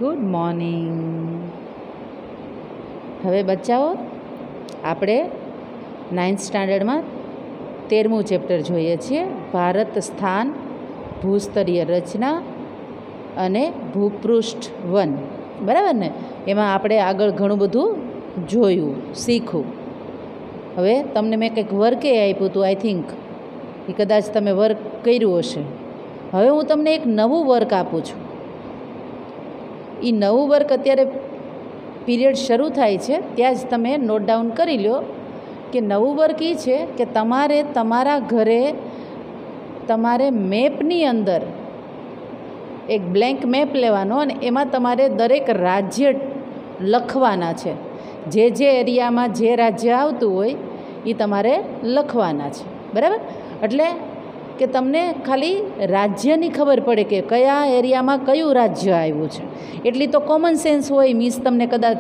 Good morning. હવે બચ્ચાઓ આપણે 9th સ્ટાન્ડર્ડમાં 13મું chapter જોઈએ છીએ, ભારત સ્થાન, ભૂસ્તરીય રચના અને ભૂપૃષ્ઠ વન. બરાબર ને? એમાં આપણે આગળ ઘણું બધું જોયું, શીખવું. હવે તમને મેં કંઈક વર્કે આપ્યું હતું, આઈ થિંક એ કદાચ તમે વર્ક કર્યું હશે. હવે હું તમને એક નવું વર્ક આપું છું. એ નવું વર્ક અત્યારે પીરિયડ શરૂ થાય છે ત્યાં જ તમે નોટ ડાઉન કરી લો કે નવું વર્ક એ છે કે તમારે તમારા ઘરે તમારે મેપની અંદર એક બ્લેન્ક મેપ લેવાનો અને એમાં તમારે દરેક રાજ્ય લખવાના છે. જે એરિયામાં જે રાજ્ય આવતું હોય એ તમારે લખવાના છે. બરાબર? એટલે કે તમને ખાલી રાજ્યની ખબર પડે કે કયા એરિયામાં કયું રાજ્ય આવ્યું છે. એટલી તો કોમન સેન્સ હોય, મીન્સ તમને કદાચ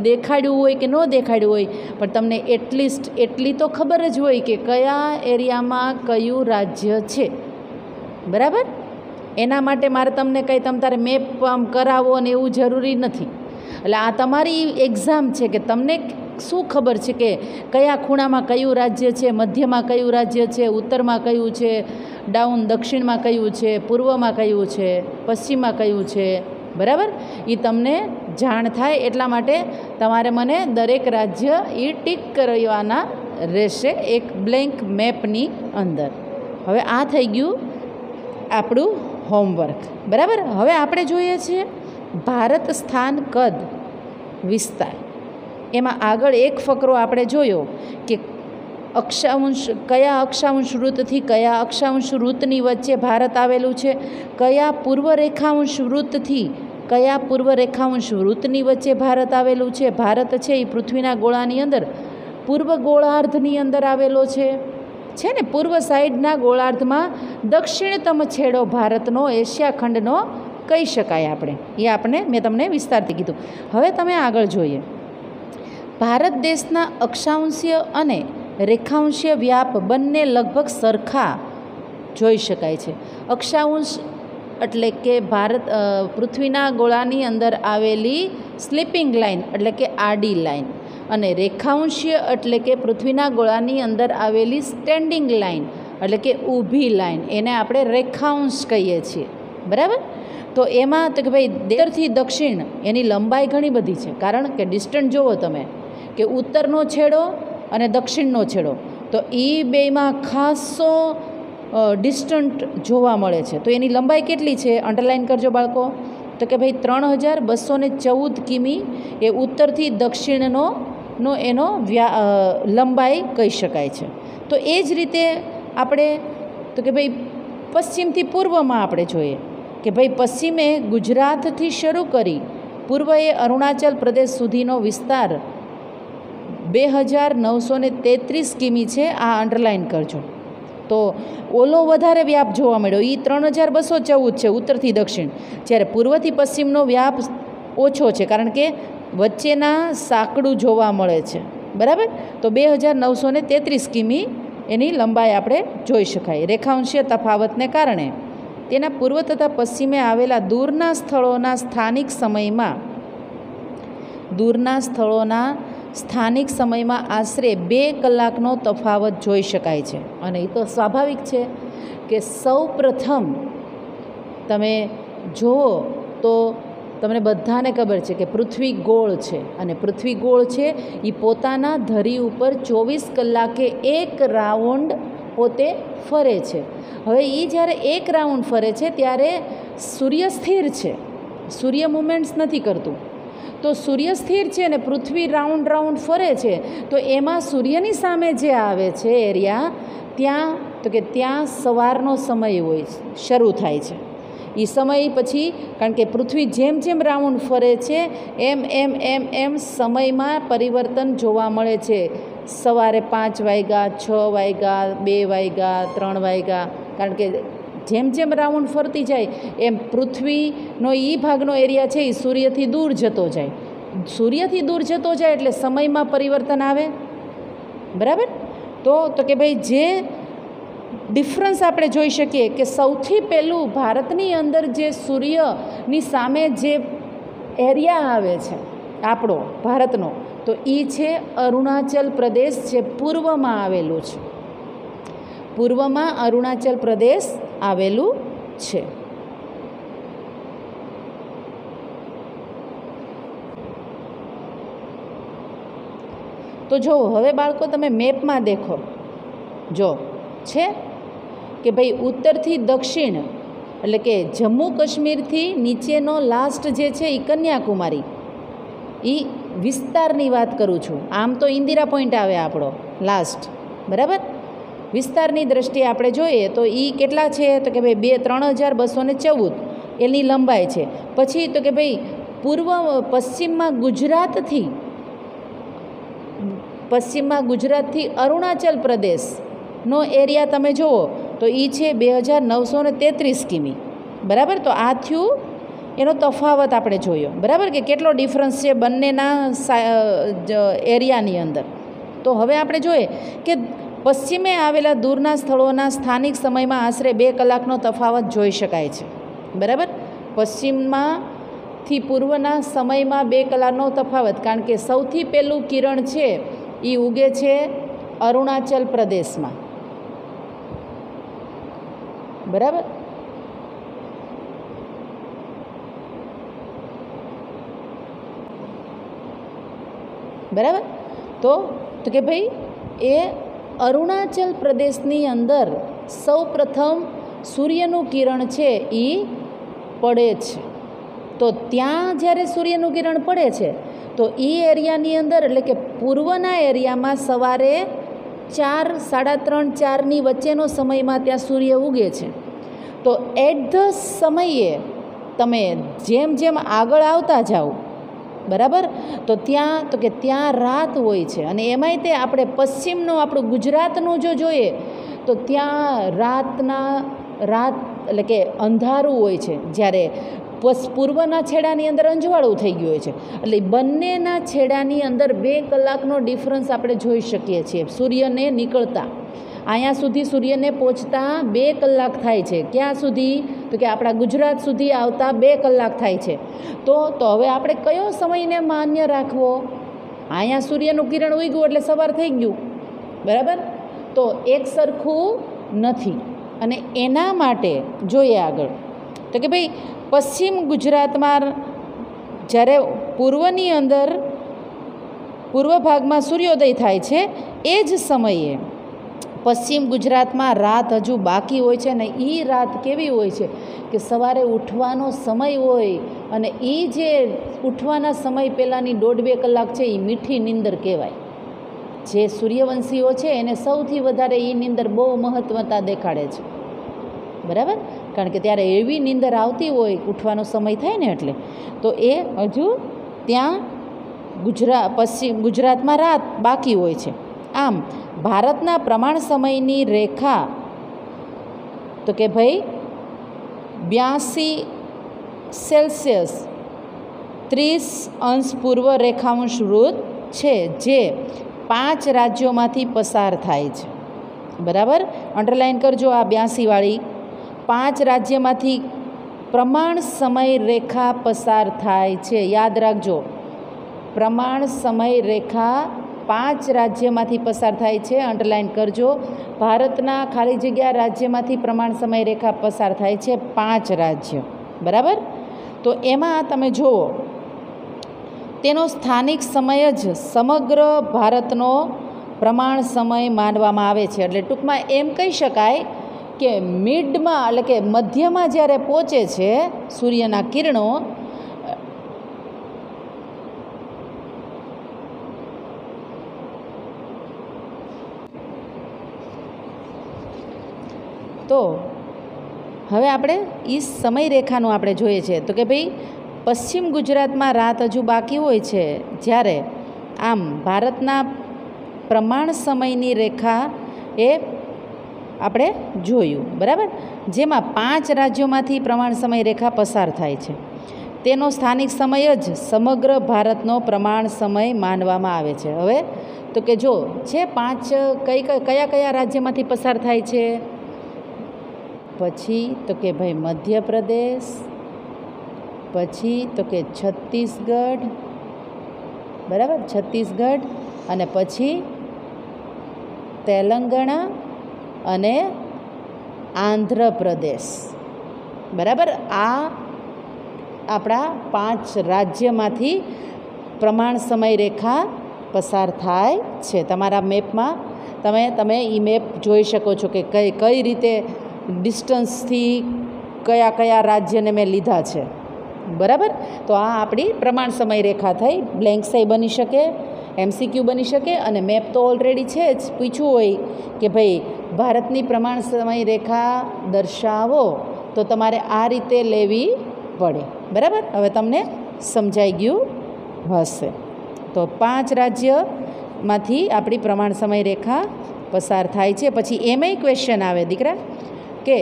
દેખાડ્યું હોય કે ન દેખાડ્યું હોય, પણ તમને એટલીસ્ટ એટલી તો ખબર જ હોય કે કયા એરિયામાં કયું રાજ્ય છે. બરાબર? એના માટે મારે તમને કંઈ તમારે મેપ કરાવો ને એવું જરૂરી નથી. એટલે આ તમારી એક્ઝામ છે કે તમને શું ખબર છે કે કયા ખૂણામાં કયું રાજ્ય છે, મધ્યમાં કયું રાજ્ય છે, ઉત્તરમાં કયું છે, ડાઉન દક્ષિણમાં કયું છે, પૂર્વમાં કયું છે, પશ્ચિમમાં કયું છે. બરાબર? એ તમને જાણ થાય એટલા માટે તમારે મને દરેક રાજ્ય એ ટીક કરવાના રહેશે એક બ્લેન્ક મેપની અંદર. હવે આ થઈ ગયું આપણું હોમવર્ક. બરાબર? હવે આપણે જોઈએ છીએ ભારત સ્થાન, કદ, વિસ્તાર. એમાં આગળ એક ફકરો આપણે જોયો કે અક્ષાંશ, કયા અક્ષાંશ વૃત્તથી કયા અક્ષાંશ વૃત્તની વચ્ચે ભારત આવેલું છે, કયા પૂર્વ રેખાંશ વૃત્તથી કયા પૂર્વ રેખાંશ વૃત્તની વચ્ચે ભારત આવેલું છે. ભારત છે એ પૃથ્વીના ગોળાની અંદર પૂર્વ ગોળાર્ધની અંદર આવેલો છે ને? પૂર્વ સાઈડના ગોળાર્ધમાં દક્ષિણતમ છેડો ભારતનો એશિયા ખંડનો કહી શકાય આપણે. મેં તમને વિસ્તારથી કીધું. હવે તમે આગળ જોઈએ. ભારત દેશના અક્ષાંશીય અને રેખાંશીય વ્યાપ બંને લગભગ સરખા જોઈ શકાય છે. અક્ષાંશ એટલે કે પૃથ્વીના ગોળાની અંદર આવેલી સ્લીપિંગ લાઇન એટલે કે આડી લાઇન, અને રેખાંશીય એટલે કે પૃથ્વીના ગોળાની અંદર આવેલી સ્ટેન્ડિંગ લાઇન એટલે કે ઊભી લાઇન, એને આપણે રેખાંશ કહીએ છીએ. બરાબર? તો એમાં તો કે ભાઈ ઉત્તરથી દક્ષિણ એની લંબાઈ ઘણી બધી છે, કારણ કે ડિસ્ટન્સ જુઓ તમે કે ઉત્તરનો છેડો અને દક્ષિણનો છેડો, તો એ બેમાં ખાસો ડિસ્ટન્ટ જોવા મળે છે. તો એની લંબાઈ કેટલી છે? અંડરલાઇન કરજો બાળકો. તો કે ભાઈ 3214 કિમી એ ઉત્તરથી દક્ષિણનો એનો લંબાઈ કહી શકાય છે. તો એ જ રીતે આપણે તો કે ભાઈ પશ્ચિમથી પૂર્વમાં આપણે જોઈએ કે ભાઈ પશ્ચિમે ગુજરાતથી શરૂ કરી પૂર્વએ અરુણાચલ પ્રદેશ સુધીનો વિસ્તાર 2933 કિમી છે. આ અંડરલાઇન કરજો. તો ઓલો વધારે વ્યાપ જોવા મળ્યો, એ 3214 છે ઉત્તરથી દક્ષિણ, જ્યારે પૂર્વથી પશ્ચિમનો વ્યાપ ઓછો છે, કારણ કે વચ્ચેના સાંકડું જોવા મળે છે. બરાબર? તો 2933 કિમી એની લંબાઈ આપણે જોઈ શકાય. રેખાંશીય તફાવતને કારણે તેના પૂર્વ તથા પશ્ચિમે આવેલા દૂરના સ્થળોના સ્થાનિક સમયમાં આશરે 2 કલાકનો તફાવત જોઈ શકાય છે. અને એ તો સ્વાભાવિક છે કે સૌ પ્રથમ તમે જુઓ તો તમને બધાને ખબર છે કે પૃથ્વી ગોળ છે, અને પૃથ્વી ગોળ છે એ પોતાના ધરી ઉપર 24 કલાકે એક રાઉન્ડ પોતે ફરે છે. હવે એ જ્યારે એક રાઉન્ડ ફરે છે ત્યારે સૂર્ય સ્થિર છે, સૂર્ય મુમેન્ટ્સ નથી કરતું. તો સૂર્ય સ્થિર છે અને પૃથ્વી રાઉન્ડ ફરે છે, તો એમાં સૂર્યની સામે જે આવે છે એરિયા, ત્યાં સવારનો સમય હોય, શરૂ થાય છે. એ સમય પછી, કારણ કે પૃથ્વી જેમ જેમ રાઉન્ડ ફરે છે એમ સમયમાં પરિવર્તન જોવા મળે છે. સવારે 5 વાગ્યા, 6 વાગ્યા, 2 વાગ્યા, 3 વાગ્યા, કારણ કે જેમ રાઉન્ડ ફરતી જાય એમ પૃથ્વીનો એ ભાગનો એરિયા છે એ સૂર્યથી દૂર જતો જાય. સૂર્યથી દૂર જતો જાય એટલે સમયમાં પરિવર્તન આવે. બરાબર? તો કે ભાઈ જે ડિફરન્સ આપણે જોઈ શકીએ કે સૌથી પહેલું ભારતની અંદર જે સૂર્યની સામે જે એરિયા આવે છે આપણો ભારતનો, તો એ છે અરુણાચલ પ્રદેશ, જે પૂર્વમાં આવેલું છે. પૂર્વમાં અરુણાચલ પ્રદેશ આવેલું છે. તો જો હવે બાળકો તમે મેપમાં દેખો, જો છે કે ભાઈ ઉત્તરથી દક્ષિણ એટલે કે જમ્મુ કાશ્મીરથી નીચેનો લાસ્ટ જે છે એ કન્યાકુમારી, એ વિસ્તારની વાત કરું છું. આમ તો ઇન્દિરા પોઈન્ટ આવે આપણો લાસ્ટ, બરાબર. વિસ્તારની દ્રષ્ટિએ આપણે જોઈએ તો એ કેટલા છે, તો કે ભાઈ 3214 એની લંબાઈ છે. પછી તો કે ભાઈ પશ્ચિમમાં ગુજરાતથી અરુણાચલ પ્રદેશનો એરિયા તમે જુઓ તો એ છે 2933 કિમી, બરાબર. તો આ થયું એનો તફાવત આપણે જોયો, બરાબર, કે કેટલો ડિફરન્સ છે બંનેના એરિયાની અંદર. તો હવે આપણે જોઈએ કે પશ્ચિમે આવેલા દૂરના સ્થળોના સ્થાનિક સમયમાં આશરે 2 કલાકનો તફાવત જોઈ શકાય છે, બરાબર. પશ્ચિમમાંથી પૂર્વના સમયમાં 2 કલાકનો તફાવત, કારણ કે સૌથી પહેલું કિરણ છે એ ઉગે છે અરુણાચલ પ્રદેશમાં, બરાબર. બરાબર. તો કે ભાઈ એ અરુણાચલ પ્રદેશની અંદર સૌ પ્રથમ સૂર્યનું કિરણ છે એ પડે છે. તો ત્યાં જ્યારે સૂર્યનું કિરણ પડે છે તો એ એરિયાની અંદર એટલે કે પૂર્વના એરિયામાં સવારે 4, 3:30, 4ની વચ્ચેનો સમયમાં ત્યાં સૂર્ય ઉગે છે. તો એટ ધ સમયે તમે જેમ જેમ આગળ આવતા જાઓ, બરાબર, તો ત્યાં રાત હોય છે. અને એમાંય તે આપણે પશ્ચિમનું આપણું ગુજરાતનું જો જોઈએ તો ત્યાં રાત એટલે કે અંધારું હોય છે, જ્યારે પૂર્વના છેડાની અંદર અંજવાળું થઈ ગયું હોય છે. એટલે બંનેના છેડાની અંદર 2 કલાકનો ડિફરન્સ આપણે જોઈ શકીએ છીએ સૂર્યને નીકળતા. અહીંયા સુધી સૂર્યને પહોંચતા 2 કલાક થાય છે. ક્યાં સુધી? તો કે આપણા ગુજરાત સુધી આવતા 2 કલાક થાય છે. તો હવે આપણે કયો સમયને માન્ય રાખવો? અહીંયા સૂર્યનું કિરણ ઉગ્યું એટલે સવાર થઈ ગયું, બરાબર. તો એક સરખું નથી. અને એના માટે જોઈએ આગળ તો કે ભાઈ પશ્ચિમ ગુજરાતમાં જ્યારે પૂર્વ ભાગમાં સૂર્યોદય થાય છે એ જ સમયે પશ્ચિમ ગુજરાતમાં રાત હજુ બાકી હોય છે. ને એ રાત કેવી હોય છે કે સવારે ઉઠવાનો સમય હોય, અને એ જે ઉઠવાના સમય પહેલાંની 1.5-2 કલાક છે એ મીઠી નીંદર કહેવાય. જે સૂર્યવંશીઓ છે એને સૌથી વધારે એ નીંદર બહુ મહત્વતા દેખાડે છે, બરાબર. કારણ કે ત્યારે એવી નીંદર આવતી હોય, ઉઠવાનો સમય થાય ને એટલે. તો એ હજુ ત્યાં પશ્ચિમ ગુજરાતમાં રાત બાકી હોય છે. આમ ભારતના પ્રમાણ સમયની રેખા તો કે ભાઈ 82°C 30° પૂર્વ રેખાંશ વૃત્ત છે, જે 5 રાજ્યોમાંથી પસાર થાય છે, બરાબર. અંડરલાઈન કરજો આ 82 વાળી. 5 રાજ્યમાંથી પ્રમાણ સમય રેખા પસાર થાય છે, યાદ રાખજો. પ્રમાણ સમય રેખા 5 રાજ્યમાંથી પસાર થાય છે, અંડરલાઈન કરજો. ભારતના ખાલી જગ્યા રાજ્યમાંથી પ્રમાણ સમય રેખા પસાર થાય છે 5 રાજ્ય, બરાબર. તો એમાં તમે જુઓ તેનો સ્થાનિક સમય જ સમગ્ર ભારતનો પ્રમાણ સમય માનવામાં આવે છે. એટલે ટૂંકમાં એમ કહી શકાય કે મિડમાં એટલે કે મધ્યમાં જ્યારે પહોંચે છે સૂર્યના કિરણો, તો હવે આપણે એ સમયરેખાનું આપણે જોઈએ છે. તો કે ભાઈ પશ્ચિમ ગુજરાતમાં રાત હજુ બાકી હોય છે, જ્યારે આમ ભારતના પ્રમાણ સમયની રેખા એ આપણે જોયું, બરાબર. જેમાં 5 રાજ્યોમાંથી પ્રમાણ સમય રેખા પસાર થાય છે. તેનો સ્થાનિક સમય જ સમગ્ર ભારતનો પ્રમાણ સમય માનવામાં આવે છે. હવે તો કે જો છે 5 કયા રાજ્યમાંથી પસાર થાય છે? પછી તો કે ભાઈ મધ્યપ્રદેશ, પછી તો કે છત્તીસગઢ, બરાબર, છત્તીસગઢ, અને પછી તેલંગાણા અને આંધ્રપ્રદેશ, બરાબર. આ આપણા 5 રાજ્યમાંથી પ્રમાણ સમય રેખા પસાર થાય છે. તમારા મેપમાં તમે એ મેપ જોઈ શકો છો કે કઈ રીતે ડિસ્ટન્સથી કયા કયા રાજ્યને મેં લીધા છે, બરાબર. તો આ આપણી પ્રમાણ સમય રેખા થઈ. બ્લેન્ક સાઈ બની શકે, MCQ બની શકે, અને મેપ તો ઓલરેડી છે જ. પૂછ્યું હોય કે ભાઈ ભારતની પ્રમાણ સમય રેખા દર્શાવો, તો તમારે આ રીતે લેવી પડે, બરાબર. હવે તમને સમજાઈ ગયું હશે. તો 5 રાજ્યમાંથી આપણી પ્રમાણ સમય રેખા પસાર થાય છે. પછી એમાંય ક્વેશ્ચન આવે દીકરા કે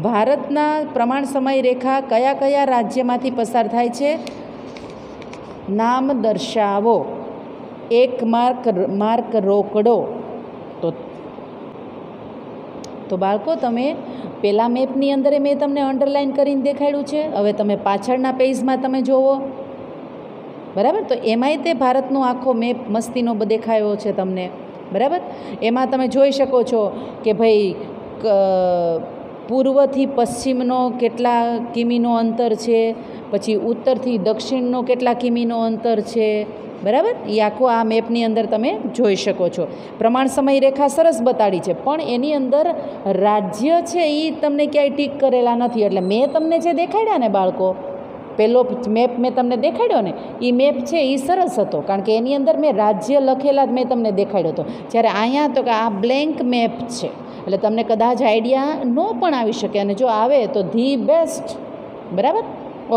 ભારતના પ્રમાણ સમય રેખા કયા કયા રાજ્યમાંથી પસાર થાય છે, નામ દર્શાવો, 1 માર્ક રોકડો. તો બાળકો, તમે પહેલાં મેપની અંદર મેં તમને અંડરલાઇન કરીને દેખાડ્યું છે. હવે તમે પાછળના પેજમાં તમે જુઓ, બરાબર. તો એમાંય તે ભારતનો આખો મેપ મસ્તીનો દેખાયો છે તમને, બરાબર. એમાં તમે જોઈ શકો છો કે ભાઈ પૂર્વથી પશ્ચિમનો કેટલા કિમીનો અંતર છે, પછી ઉત્તરથી દક્ષિણનો કેટલા કિમીનો અંતર છે, બરાબર. એ આખો આ મેપની અંદર તમે જોઈ શકો છો. પ્રમાણ સમય રેખા સરસ બતાડી છે, પણ એની અંદર રાજ્ય છે એ તમને ક્યાંય ટીક કરેલા નથી. એટલે મેં તમને જે દેખાડ્યા ને બાળકો, પહેલો મેપ મેં તમને દેખાડ્યો ને, એ મેપ છે એ સરસ હતો, કારણ કે એની અંદર મેં રાજ્ય લખેલા જ મેં તમને દેખાડ્યો હતો. જ્યારે અહીંયા તો કે આ બ્લેન્ક મેપ છે, એટલે તમને કદાચ આઈડિયા ન પણ આવી શકે, અને જો આવે તો ધી બેસ્ટ, બરાબર.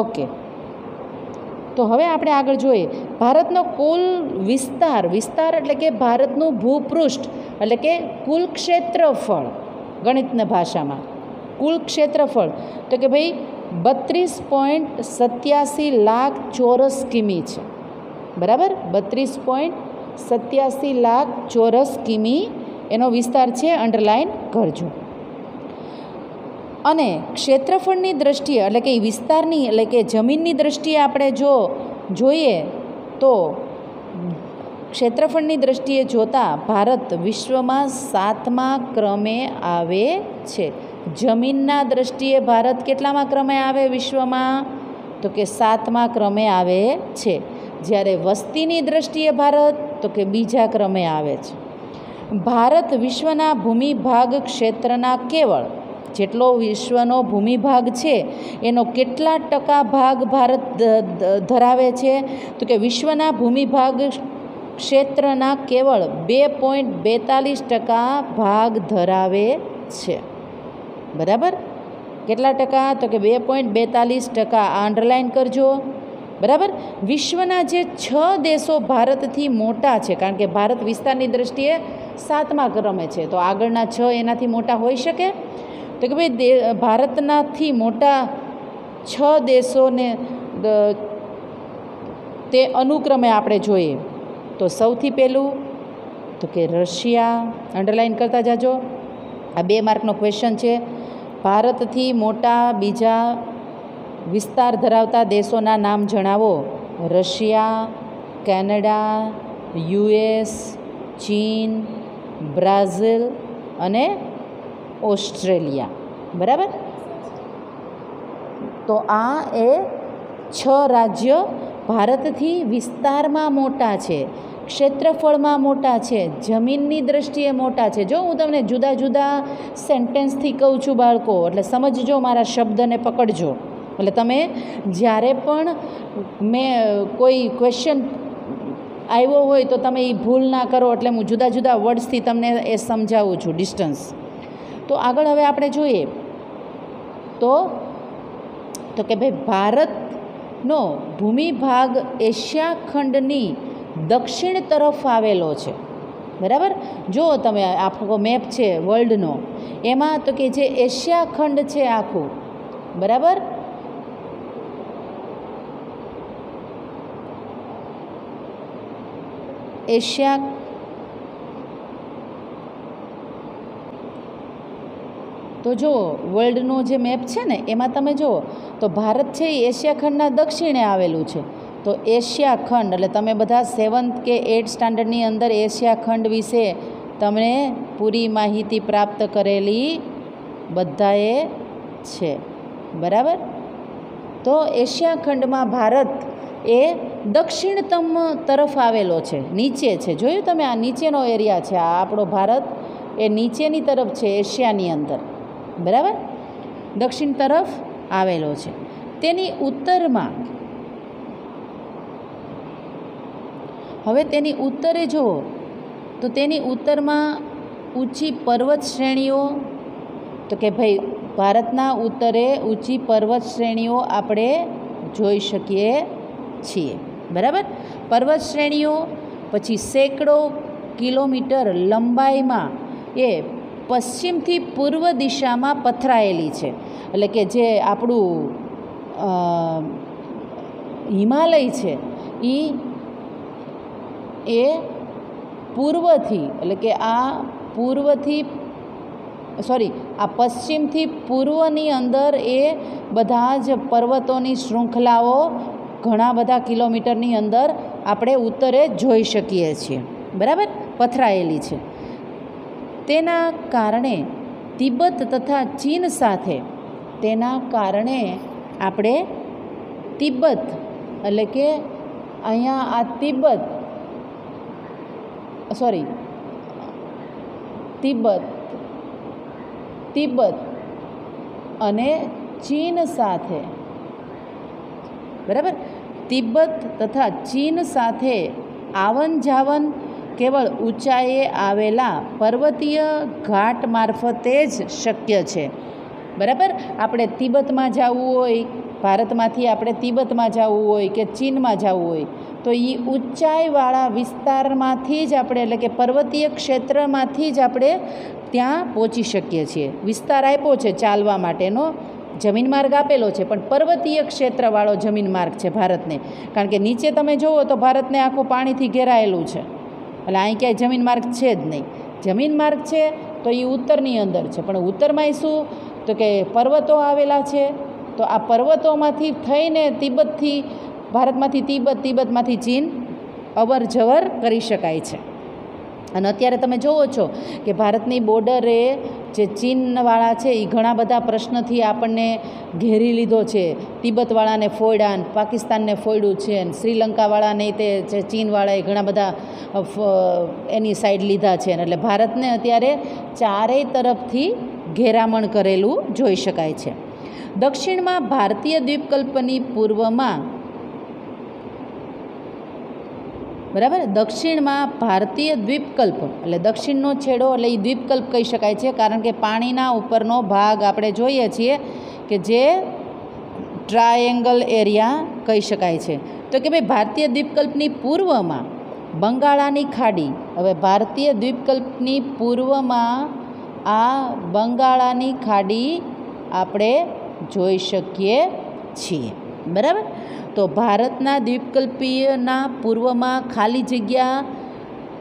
ઓકે, તો હવે આપણે આગળ જોઈએ. ભારતનો કુલ વિસ્તાર એટલે કે ભારતનું ભૂપૃષ્ઠ એટલે કે કુલ ક્ષેત્રફળ, ગણિતની ભાષામાં કુલ ક્ષેત્રફળ, તો કે ભાઈ 32.87 લાખ ચોરસ કિમી છે, બરાબર. 32.87 લાખ ચોરસ કિમી એનો વિસ્તાર છે, અંડરલાઇન કરજો. અને ક્ષેત્રફળની દ્રષ્ટિએ એટલે કે વિસ્તારની એટલે કે જમીનની દ્રષ્ટિએ આપણે જો જોઈએ તો ક્ષેત્રફળની દ્રષ્ટિએ જોતાં ભારત વિશ્વમાં 7મા ક્રમે આવે છે. જમીનના દ્રષ્ટિએ ભારત કેટલામાં ક્રમે આવે વિશ્વમાં, તો કે 7મા ક્રમે આવે છે. જ્યારે વસ્તીની દ્રષ્ટિએ ભારત તો કે 2જા ક્રમે આવે છે. ભારત વિશ્વના ભૂમિભાગ ક્ષેત્રના કેવળ જેટલો વિશ્વનો ભૂમિભાગ છે એનો કેટલા ટકા ભાગ ભારત ધરાવે છે, તો કે વિશ્વના ભૂમિભાગ ક્ષેત્રના કેવળ 2.42% ભાગ ધરાવે છે, બરાબર. કેટલા ટકા, તો કે 2.42%. આ અંડરલાઇન કરજો, બરાબર. વિશ્વના જે 6 દેશો ભારતથી મોટા છે, કારણ કે ભારત વિસ્તારની દ્રષ્ટિએ 7મા ક્રમે છે, તો આગળના 6 એનાથી મોટા હોઈ શકે. તો કે ભાઈ ભારતનાથી મોટા 6 દેશોને તે અનુક્રમે આપણે જોઈએ તો સૌથી પહેલું તો કે રશિયા, અંડરલાઇન કરતા જાજો. આ 2 માર્કનો ક્વેશ્ચન છે. ભારતથી મોટા બીજા વિસ્તાર ધરાવતા દેશોના નામ જણાવો. રશિયા, કેનેડા, US, ચીન, બ્રાઝિલ અને ઓસ્ટ્રેલિયા, બરાબર. તો આ એ 6 રાજ્યો ભારતથી વિસ્તારમાં મોટા છે, ક્ષેત્રફળમાં મોટા છે, જમીનની દ્રષ્ટિએ મોટા છે. જો હું તમને જુદા જુદા સેન્ટેન્સથી કહું છું બાળકો, એટલે સમજજો, મારા શબ્દને પકડજો. એટલે તમે જ્યારે પણ મેં કોઈ ક્વેશ્ચન આવ્યો હોય તો તમે એ ભૂલ ના કરો, એટલે હું જુદા જુદા વર્ડ્સથી તમને એ સમજાવું છું, ડિસ્ટન્સ. તો આગળ હવે આપણે જોઈએ તો કે ભાઈ ભારતનો ભૂમિભાગ એશિયા ખંડની દક્ષિણ તરફ આવેલો છે, બરાબર. જો તમે આખો મેપ છે વર્લ્ડનો, એમાં તો કે જે એશિયા ખંડ છે આખું, બરાબર, તો જુઓ વર્લ્ડનો જે મેપ છે ને એમાં તમે જુઓ તો ભારત છે એ એશિયા ખંડના દક્ષિણે આવેલું છે. તો એશિયા ખંડ એટલે તમે બધા 7th કે 8th સ્ટાન્ડર્ડની અંદર એશિયા ખંડ વિશે તમને પૂરી માહિતી પ્રાપ્ત કરેલી બધાએ છે, બરાબર. તો એશિયા ખંડમાં ભારત એ દક્ષિણતમ તરફ આવેલો છે, નીચે છે. જોયું તમે, આ નીચેનો એરિયા છે. આ આપણો ભારત એ નીચેની તરફ છે એશિયાની અંદર, બરાબર. દક્ષિણ તરફ આવેલો છે. તેની ઉત્તરમાં, હવે તેની ઉત્તરે જુઓ તો તેની ઉત્તરમાં ઊંચી પર્વત શ્રેણીઓ, તો કે ભાઈ ભારતના ઉત્તરે ઊંચી પર્વત શ્રેણીઓ આપણે જોઈ શકીએ છીએ, બરાબર. પર્વત શ્રેણીઓ પછી સેંકડો કિલોમીટર લંબાઈમાં એ પશ્ચિમથી પૂર્વ દિશામાં પથરાયેલી છે. એટલે કે જે આપણું હિમાલય છે એ પૂર્વથી, એટલે કે આ પશ્ચિમથી પૂર્વની અંદર એ બધા જ પર્વતોની શૃંખલાઓ ઘણા બધા કિલોમીટરની અંદર આપણે ઉત્તરે જોઈ શકીએ છીએ, બરાબર, પથરાયેલી છે. તેના કારણે તિબેટ તથા ચીન સાથે, તેના કારણે આપણે તિબેટ, એટલે કે અહીંયા આ તિબેટ અને ચીન સાથે, બરાબર, તિબેટ તથા ચીન સાથે આવન જાવન કેવળ ઊંચાઈએ આવેલા પર્વતીય ઘાટ મારફતે જ શક્ય છે, બરાબર. આપણે તિબેટમાં જવું હોય, ભારતમાંથી આપણે તિબેટમાં જવું હોય કે ચીનમાં જવું હોય તો એ ઊંચાઈવાળા વિસ્તારમાંથી જ આપણે, એટલે કે પર્વતીય ક્ષેત્રમાંથી જ આપણે ત્યાં પહોંચી શકીએ છીએ. વિસ્તાર આપ્યો છે ચાલવા માટેનો, જમીન માર્ગ આપેલો છે, પણ પર્વતીય ક્ષેત્રવાળો જમીન માર્ગ છે ભારતને. કારણ કે નીચે તમે જુઓ તો ભારતને આખું પાણીથી ઘેરાયેલું છે, એટલે અહીં ક્યાંય જમીન માર્ગ છે જ નહીં. જમીન માર્ગ છે તો એ ઉત્તરની અંદર છે, પણ ઉત્તરમાં શું તો કે પર્વતો આવેલા છે. તો આ પર્વતોમાંથી થઈને તિબેટથી, ભારતમાંથી તિબેટ, તિબેટમાંથી ચીન અવર જવર કરી શકાય છે. અને અત્યારે તમે જુઓ છો કે ભારતની બોર્ડરે જે ચીનવાળા છે એ ઘણા બધા પ્રશ્નથી આપણને ઘેરી લીધો છે. તિબેટવાળાને ફોડ્યા, પાકિસ્તાનને ફોડ્યું છે, અને શ્રીલંકાવાળાને તે જે ચીનવાળાએ ઘણા બધા એની સાઈડ લીધા છે. એટલે ભારતને અત્યારે ચારેય તરફથી ઘેરામણ કરેલું જોઈ શકાય છે. દક્ષિણમાં ભારતીય દ્વીપકલ્પની પૂર્વમાં, બરાબર, દક્ષિણમાં ભારતીય દ્વીપકલ્પ, એટલે દક્ષિણનો છેડો એટલે એ દ્વીપકલ્પ કહી શકાય છે. કારણ કે પાણીના ઉપરનો ભાગ આપણે જોઈએ છીએ કે જે ટ્રાયેંગલ એરિયા કહી શકાય છે. તો કે ભાઈ ભારતીય દ્વીપકલ્પની પૂર્વમાં બંગાળાની ખાડી, હવે ભારતીય દ્વીપકલ્પની પૂર્વમાં આ બંગાળાની ખાડી આપણે જોઈ શકીએ છીએ, બરાબર. તો ભારતના દ્વીપકલ્પીયના પૂર્વમાં ખાલી જગ્યા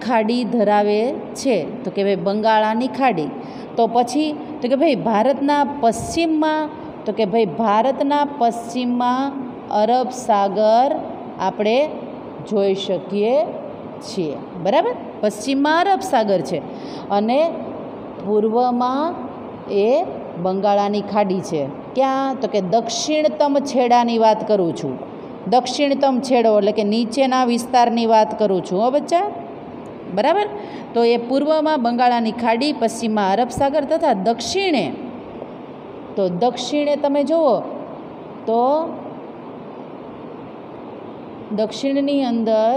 ખાડી ધરાવે છે, તો કે ભાઈ બંગાળાની ખાડી. તો પછી તો કે ભાઈ ભારતના પશ્ચિમમાં, તો કે ભાઈ ભારતના પશ્ચિમમાં અરબ સાગર આપણે જોઈ શકીએ છીએ, બરાબર. પશ્ચિમમાં અરબ સાગર છે અને પૂર્વમાં એ બંગાળાની ખાડી છે. ક્યાં તો કે દક્ષિણતમ છેડાની વાત કરું છું, દક્ષિણતમ છેડો એટલે કે નીચેના વિસ્તારની વાત કરું છું, હો બચ્ચા, બરાબર. તો એ પૂર્વમાં બંગાળાની ખાડી, પશ્ચિમમાં અરબ સાગર તથા દક્ષિણે, તો દક્ષિણે તમે જુઓ તો દક્ષિણની અંદર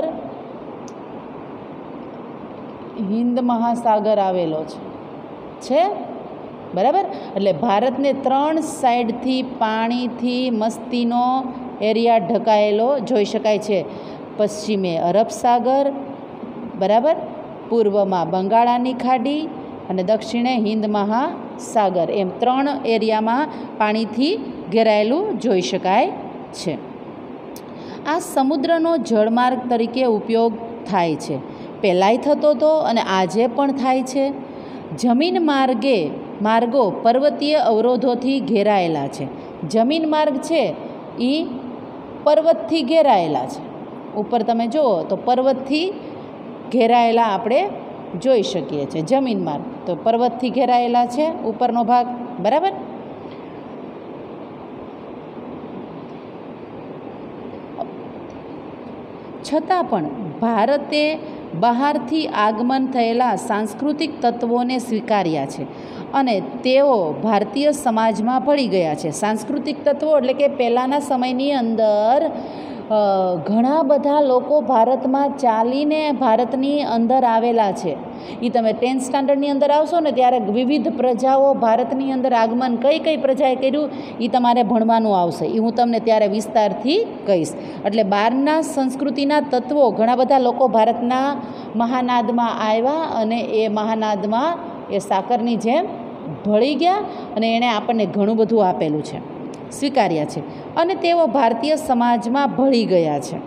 હિન્દ મહાસાગર આવેલો છે, બરાબર. એટલે ભારતને 3 સાઈડથી પાણીથી મસ્તીનો એરિયા ઢંકાયેલો જોઈ શકાય છે. પશ્ચિમે અરબ સાગર, બરાબર, પૂર્વમાં બંગાળાની ખાડી અને દક્ષિણે હિન્દ મહાસાગર, એમ 3 એરિયામાં પાણીથી ઘેરાયેલું જોઈ શકાય છે. આ સમુદ્રનો જળમાર્ગ તરીકે ઉપયોગ થાય છે, પહેલાંય થતો હતો અને આજે પણ થાય છે. જમીન માર્ગે માર્ગો પર્વતીય અવરોધોથી ઘેરાયેલા છે. જમીન માર્ગ છે એ પર્વતથી ઘેરાયેલા છે. ઉપર તમે જુઓ તો પર્વતથી ઘેરાયેલા આપણે જોઈ શકીએ છીએ. જમીન માર્ગ તો પર્વતથી ઘેરાયેલા છે ઉપરનો ભાગ, બરાબર. છતાં પણ ભારતે બહારથી આગમન થયેલા સાંસ્કૃતિક તત્વોને સ્વીકાર્યા છે અને તેઓ ભારતીય સમાજમાં ભળી ગયા છે. સાંસ્કૃતિક તત્વો એટલે કે પહેલાંના સમયની અંદર ઘણા બધા લોકો ભારતમાં ચાલીને ભારતની અંદર આવેલા છે. એ તમે 10th સ્ટાન્ડર્ડની અંદર આવશો ને ત્યારે વિવિધ પ્રજાઓ ભારતની અંદર આગમન કઈ કઈ પ્રજાએ કર્યું એ તમારે ભણવાનું આવશે. એ હું તમને ત્યારે વિસ્તારથી કહીશ. એટલે બહારના સંસ્કૃતિના તત્વો ઘણા બધા લોકો ભારતના મહાનાદમાં આવ્યા અને એ મહાનાદમાં એ સાકરની જેમ ભળી ગયા અને એણે આપણને ઘણું બધું આપેલું છે, સ્વીકાર્યા છે અને તેઓ ભારતીય સમાજમાં ભળી ગયા છે.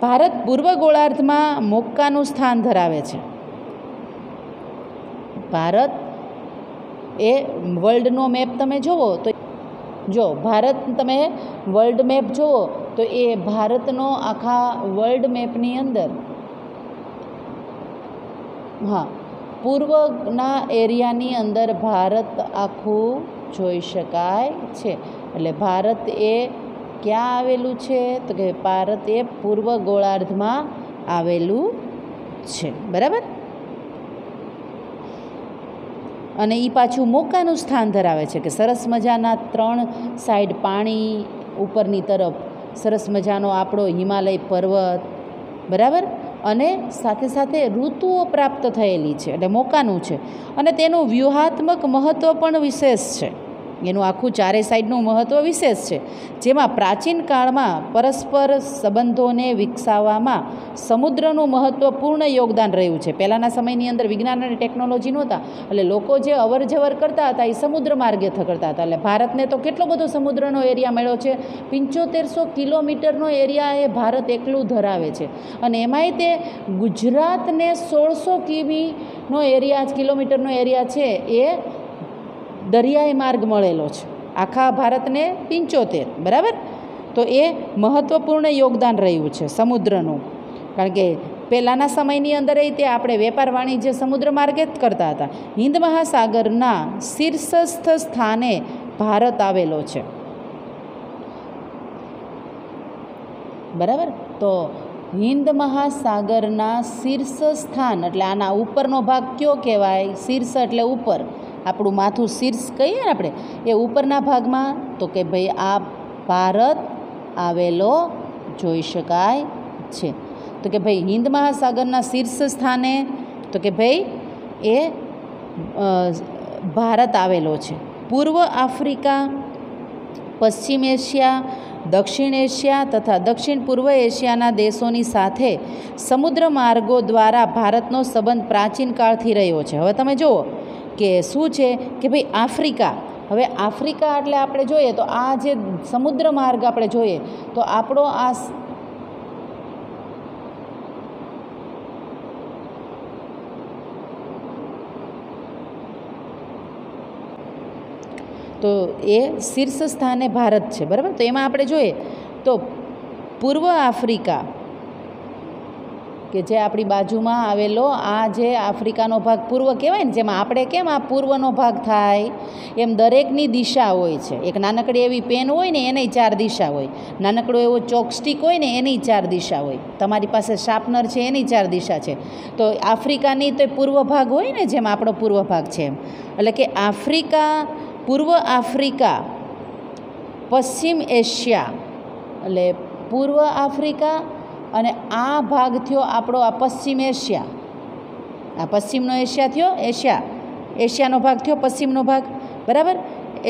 ભારત પૂર્વ ગોળાર્ધમાં મોક્કાનું સ્થાન ધરાવે છે. ભારત એ વર્લ્ડનો મેપ તમે જુઓ તો જો ભારત તમે વર્લ્ડ મેપ જુઓ તો એ ભારતનો આખા વર્લ્ડ મેપની અંદર પૂર્વના એરિયાની અંદર ભારત આખું જોઈ શકાય છે. એટલે ભારત એ ક્યાં આવેલું છે તો કે ભારત એ પૂર્વ ગોળાર્ધમાં આવેલું છે, બરાબર. અને એ પાછું મોક્કાનું સ્થાન ધરાવે છે કે સરસ મજાના 3 સાઈડ પાણી, ઉપરની તરફ સરસ મજાનો આપણો હિમાલય પર્વત, બરાબર. અને સાથે સાથે ઋતુઓ પ્રાપ્ત થયેલી છે એટલે મોક્કાનું છે અને તેનું વ્યૂહાત્મક મહત્ત્વ પણ વિશેષ છે. એનું આખું ચારે સાઈડનું મહત્ત્વ વિશેષ છે, જેમાં પ્રાચીન કાળમાં પરસ્પર સંબંધોને વિકસાવવામાં સમુદ્રનું મહત્ત્વપૂર્ણ યોગદાન રહ્યું છે. પહેલાંના સમયની અંદર વિજ્ઞાન અને ટેકનોલોજી નહોતા એટલે લોકો જે અવર જવર કરતા હતા એ સમુદ્ર માર્ગે કરતા હતા. એટલે ભારતને તો કેટલો બધો સમુદ્રનો એરિયા મળ્યો છે. 7500 કિલોમીટરનો એરિયા એ ભારત એકલું ધરાવે છે અને એમાંય તે ગુજરાતને 1600 કિમીનો એરિયા, કિલોમીટરનો એરિયા છે એ દરિયાઈ માર્ગ મળેલો છે. આખા ભારતને 75, બરાબર. તો એ મહત્ત્વપૂર્ણ યોગદાન રહ્યું છે સમુદ્રનું, કારણ કે પહેલાંના સમયની અંદર તે આપણે વેપાર વાણિજ્ય સમુદ્ર માર્ગે જ કરતા હતા. હિન્દ મહાસાગરના શીર્ષસ્થ સ્થાને ભારત આવેલો છે, બરાબર. તો હિન્દ મહાસાગરના શીર્ષ સ્થાન એટલે આના ઉપરનો ભાગ કયો કહેવાય? શીર્ષ એટલે ઉપર, આપણું માથું શીર્ષ કહીએ ને આપણે, એ ઉપરના ભાગમાં તો કે ભાઈ આ ભારત આવેલો જોઈ શકાય છે. તો કે ભાઈ હિન્દ મહાસાગરના શીર્ષ સ્થાને તો કે ભાઈ એ ભારત આવેલો છે. પૂર્વ આફ્રિકા, પશ્ચિમ એશિયા, દક્ષિણ એશિયા તથા દક્ષિણ પૂર્વ એશિયાના દેશોની સાથે સમુદ્ર માર્ગો દ્વારા ભારતનો સંબંધ પ્રાચીન કાળથી રહ્યો છે. હવે તમે જુઓ કે શું છે કે ભાઈ આફ્રિકા, હવે આફ્રિકા એટલે આપણે જોઈએ તો આ જે સમુદ્ર માર્ગ આપણે જોઈએ તો આપણો આ તો એ શીર્ષ સ્થાને ભારત છે, બરાબર. તો એમાં આપણે જોઈએ તો પૂર્વ આફ્રિકા કે જે આપણી બાજુમાં આવેલો આ જે આફ્રિકાનો ભાગ પૂર્વ કહેવાય ને, જેમાં આપણે કેમ આ પૂર્વનો ભાગ થાય એમ દરેકની દિશા હોય છે. એક નાનકડી એવી પેન હોય ને એની 4 દિશા હોય, નાનકડો એવો ચોકસ્ટિક હોય ને એની 4 દિશા હોય, તમારી પાસે શાર્પનર છે એની 4 દિશા છે. તો આફ્રિકાની તો પૂર્વ ભાગ હોય ને જેમ આપણો પૂર્વ ભાગ છે એમ, એટલે કે આફ્રિકા, પૂર્વ આફ્રિકા, પશ્ચિમ એશિયા એટલે પૂર્વ આફ્રિકા અને આ ભાગ થયો આપણો આ પશ્ચિમ એશિયા, આ પશ્ચિમનો એશિયા થયો, એશિયાનો ભાગ થયો પશ્ચિમનો ભાગ, બરાબર.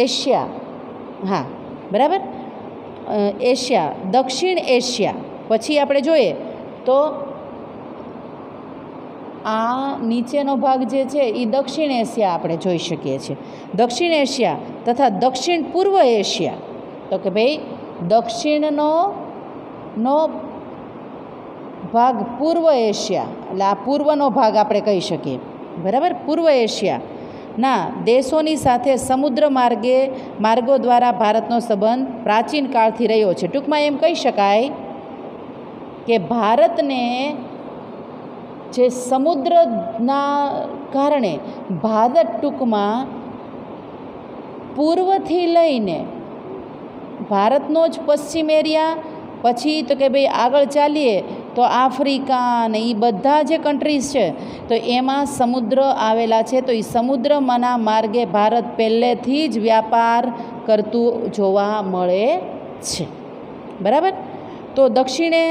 એશિયા, હા બરાબર. એશિયા, દક્ષિણ એશિયા, પછી આપણે જોઈએ તો આ નીચેનો ભાગ જે છે એ દક્ષિણ એશિયા આપણે જોઈ શકીએ છીએ. દક્ષિણ એશિયા તથા દક્ષિણ પૂર્વ એશિયા તો કે ભાઈ દક્ષિણનો ભાગ પૂર્વ એશિયા એટલે આ પૂર્વનો ભાગ આપણે કહી શકીએ, બરાબર. પૂર્વ એશિયા ના દેશોની સાથે સમુદ્ર માર્ગો દ્વારા ભારતનો સંબંધ પ્રાચીન કાળથી રહ્યો છે. ટૂંકમાં એમ કહી શકાય કે ભારતને જે સમુદ્રના કારણે ભારત ટૂંકમાં પૂર્વથી લઈને ભારતનો જ પશ્ચિમ એરિયા, પછી તો કે ભાઈ આગળ ચાલીએ તો આફ્રિકા ને એ બધા જે કન્ટ્રીઝ છે તો એમાં સમુદ્ર આવેલા છે. તો એ સમુદ્રના માર્ગે ભારત પહેલેથી જ વ્યાપાર કરતું જોવા મળે છે. બરાબર. તો દક્ષિણે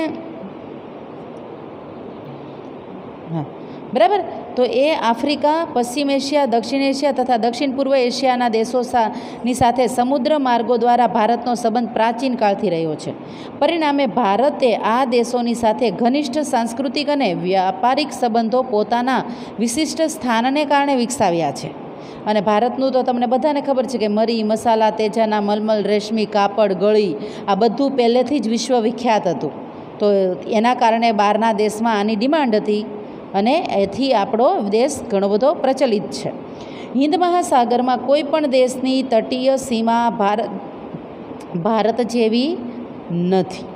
બરાબર. તો એ આફ્રિકા, પશ્ચિમ એશિયા, દક્ષિણ એશિયા તથા દક્ષિણ પૂર્વ એશિયાના દેશોની સાથે સમુદ્ર માર્ગો દ્વારા ભારતનો સંબંધ પ્રાચીન કાળથી રહ્યો છે. પરિણામે ભારતે આ દેશોની સાથે ઘનિષ્ઠ સાંસ્કૃતિક અને વ્યાપારિક સંબંધો પોતાના વિશિષ્ટ સ્થાનને કારણે વિકસાવ્યા છે. અને ભારતનું તો તમને બધાને ખબર છે કે મરી, મસાલા, તેજાના મલમલ, રેશમી, કાપડ, ગળી આ બધું પહેલેથી જ વિશ્વવિખ્યાત હતું. તો એના કારણે બહારના દેશમાં આની ડિમાન્ડ હતી અને એથી આપણો દેશ ઘણો બધો પ્રચલિત છે. હિન્દ મહાસાગરમાં કોઈ પણ દેશની તટીય સીમા ભારત જેવી નથી.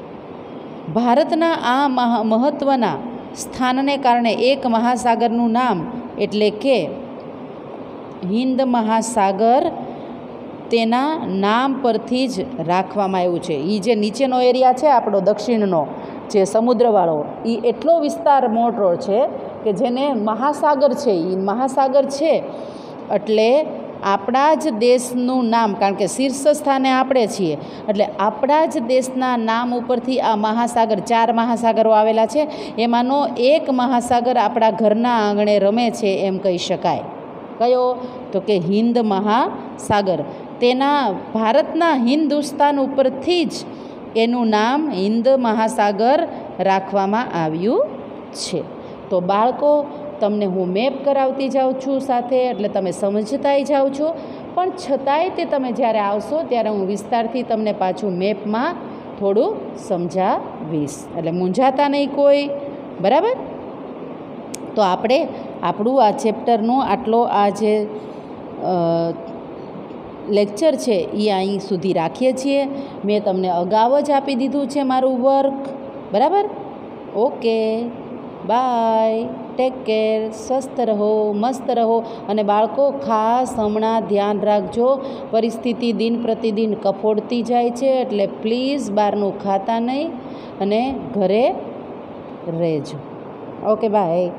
ભારતના આ મહત્ત્વના સ્થાનને કારણે એક મહાસાગરનું નામ એટલે કે હિન્દ મહાસાગર તેના નામ પરથી જ રાખવામાં આવ્યું છે. એ જે નીચેનો એરિયા છે આપણો દક્ષિણનો જે સમુદ્રવાળો, એ એટલો વિસ્તાર મોટો છે કે જેને મહાસાગર છે. એ મહાસાગર છે એટલે આપણા જ દેશનું નામ, કારણ કે શીર્ષ સ્થાને આપણે છીએ એટલે આપણા જ દેશના નામ ઉપરથી આ મહાસાગર, 4 મહાસાગરો આવેલા છે, એમાંનો એક મહાસાગર આપણા ઘરના આંગણે રમે છે એમ કહી શકાય. કયો? તો કે હિન્દ મહાસાગર. તેના ભારતના હિન્દુસ્તાન ઉપરથી જ એનું નામ હિન્દ મહાસાગર રાખવામાં આવ્યું છે. તો બાળકો, તમને હું મેપ કરાવતી જાઉં છું સાથે, એટલે તમે સમજતાય જાઓ છો, પણ છતાંય તે તમે જ્યારે આવશો ત્યારે હું વિસ્તારથી તમને પાછું મેપમાં થોડું સમજાવીશ, એટલે મૂંઝાતા નહીં કોઈ. બરાબર. તો આપણે આપણું આ ચેપ્ટરનો આટલો આ જે લેક્ચર છે એ અહીં સુધી રાખીએ છીએ. મેં તમને અગાઉ જ આપી દીધું છે મારું વર્ક. બરાબર. ઓકે, બાય, ટેક કેર, સ્વસ્થ રહો, મસ્ત રહો. અને બાળકો ખાસ હમણાં ધ્યાન રાખજો, પરિસ્થિતિ દિન પ્રતિદિન કફોડતી જાય છે, એટલે પ્લીઝ બહારનું ખાતા નહીં અને ઘરે રહેજો. Okay, by.